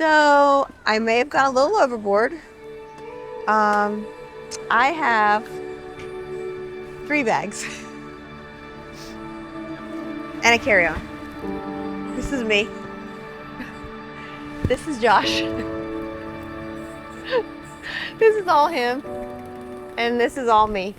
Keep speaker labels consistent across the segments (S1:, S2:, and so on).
S1: So I may have gone a little overboard. I have 3 bags and a carry-on. This is me. This is Josh. This is all him. And this is all me.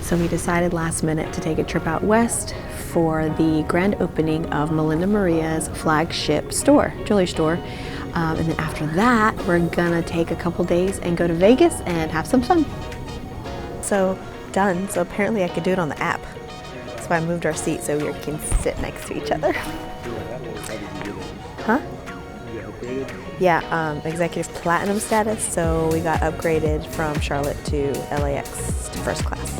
S1: So we decided last minute to take a trip out west for the grand opening of Melinda Maria's flagship store, jewelry store. And then after that, we're gonna take a couple days and go to Vegas and have some fun. So done. So apparently I could do it on the app. So I moved our seat so we can sit next to each other. Huh? Yeah, executive platinum status. So we got upgraded from Charlotte to LAX to first class.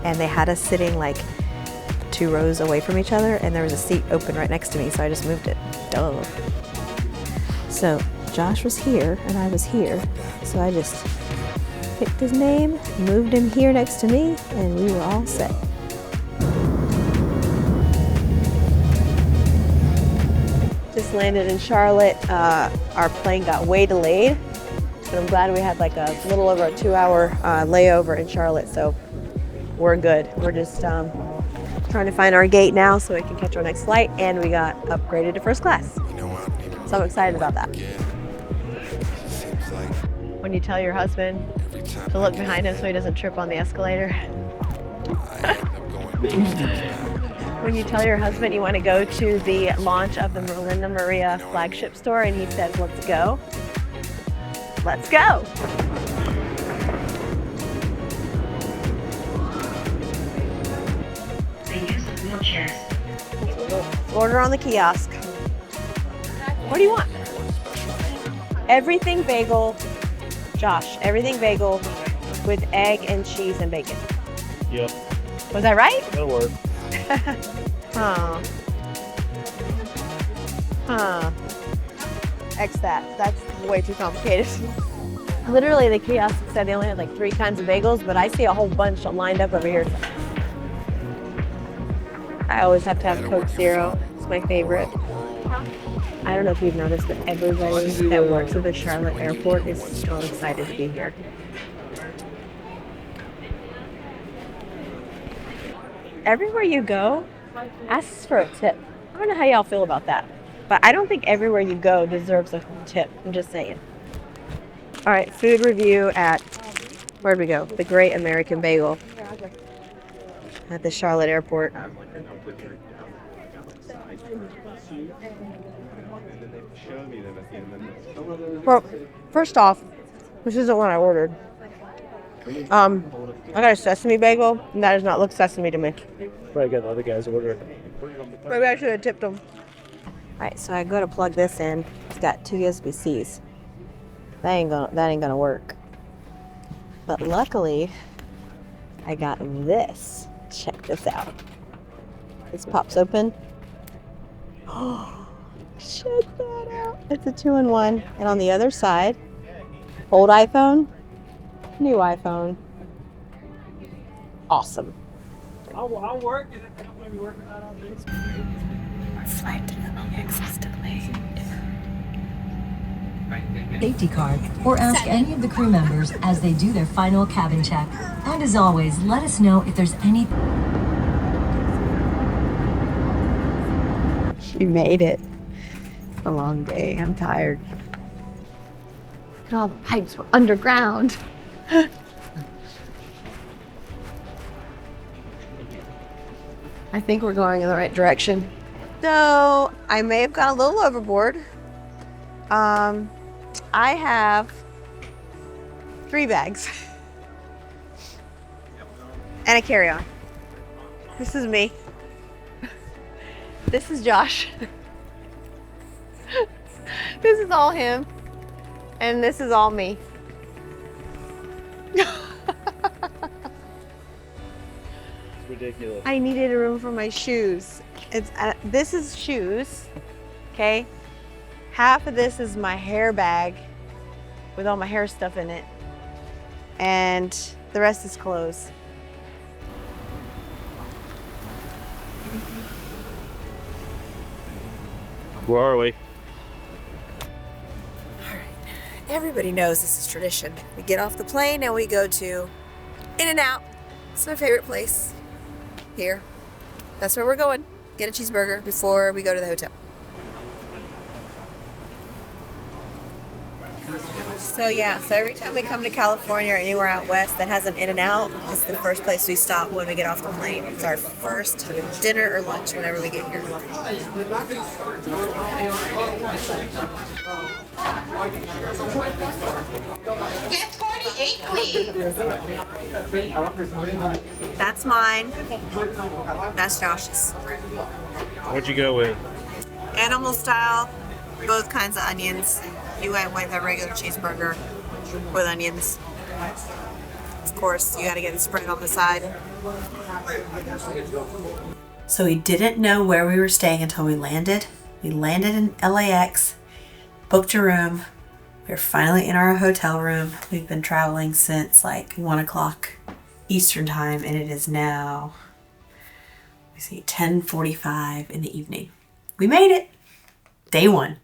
S1: And they had us sitting like 2 rows away from each other, and there was a seat open right next to me, so I just moved it. Duh. So Josh was here and I was here, so I just picked his name, moved him here next to me, and we were all set. Just landed in Charlotte. Our plane got way delayed, but I'm glad we had like a little over a 2-hour layover in Charlotte, so we're good. We're just trying to find our gate now so we can catch our next flight, and we got upgraded to first class. So I'm excited about that. When you tell your husband to look behind him so he doesn't trip on the escalator. When you tell your husband you want to go to the launch of the Melinda Maria flagship store and he says, let's go. Let's go. Order on the kiosk. What do you want? Everything bagel, Josh, everything bagel with egg and cheese and bacon.
S2: Yep.
S1: Was that right?
S2: That'll work.
S1: X that. That's way too complicated. Literally, the kiosk said they only had like 3 kinds of bagels, but I see a whole bunch lined up over here. I always have to have Coke Zero. It's my favorite. I don't know if you've noticed, but everybody that works at the Charlotte airport is so excited to be here. Everywhere you go, asks for a tip. I don't know how y'all feel about that, but I don't think everywhere you go deserves a tip. I'm just saying. All right, food review at, where'd we go? The Great American Bagel at the Charlotte airport. Well, first off, this isn't what I ordered. I got a sesame bagel, and that does not look sesame to me.
S2: Probably got the other guy's order.
S1: Maybe I should have tipped them. All right, so I go to plug this in. It's got 2 USB-Cs. That ain't gonna work. But luckily, I got this. Check this out. This pops open. Oh, check that out. It's a 2-in-1. And on the other side, old iPhone, new iPhone. Awesome.
S2: I'll work. I'm going to be working on this.
S1: Flight to LAX is delayed.
S3: Safety card or ask any of the crew members as they do their final cabin check. And as always, let us know if there's any.
S1: She made it. A long day. I'm tired. All the pipes were underground. I think we're going in the right direction. So I may have gone a little overboard. I have 3 bags and a carry-on. This is me. This is Josh. This is all him. And this is all me.
S2: Ridiculous.
S1: I needed a room for my shoes. This is shoes, okay? Half of this is my hair bag with all my hair stuff in it. and the rest is closed.
S4: Where are we?
S1: Everybody knows this is tradition. We get off the plane and we go to In-N-Out. It's my favorite place here. That's where we're going. Get a cheeseburger before we go to the hotel. So every time we come to California or anywhere out west that has an In-N-Out, it's the first place we stop when we get off the plane. It's our first dinner or lunch whenever we get here.
S5: Get 48, please.
S1: That's mine. That's Josh's.
S4: What'd you go with?
S1: Animal style, both kinds of onions. You went with a regular cheeseburger with onions. Of course, you gotta get the spread on the side. So we didn't know where we were staying until we landed. We landed in LAX, booked a room. We're finally in our hotel room. We've been traveling since like 1 o'clock Eastern time, and it is now, 10:45 in the evening. We made it. Day 1.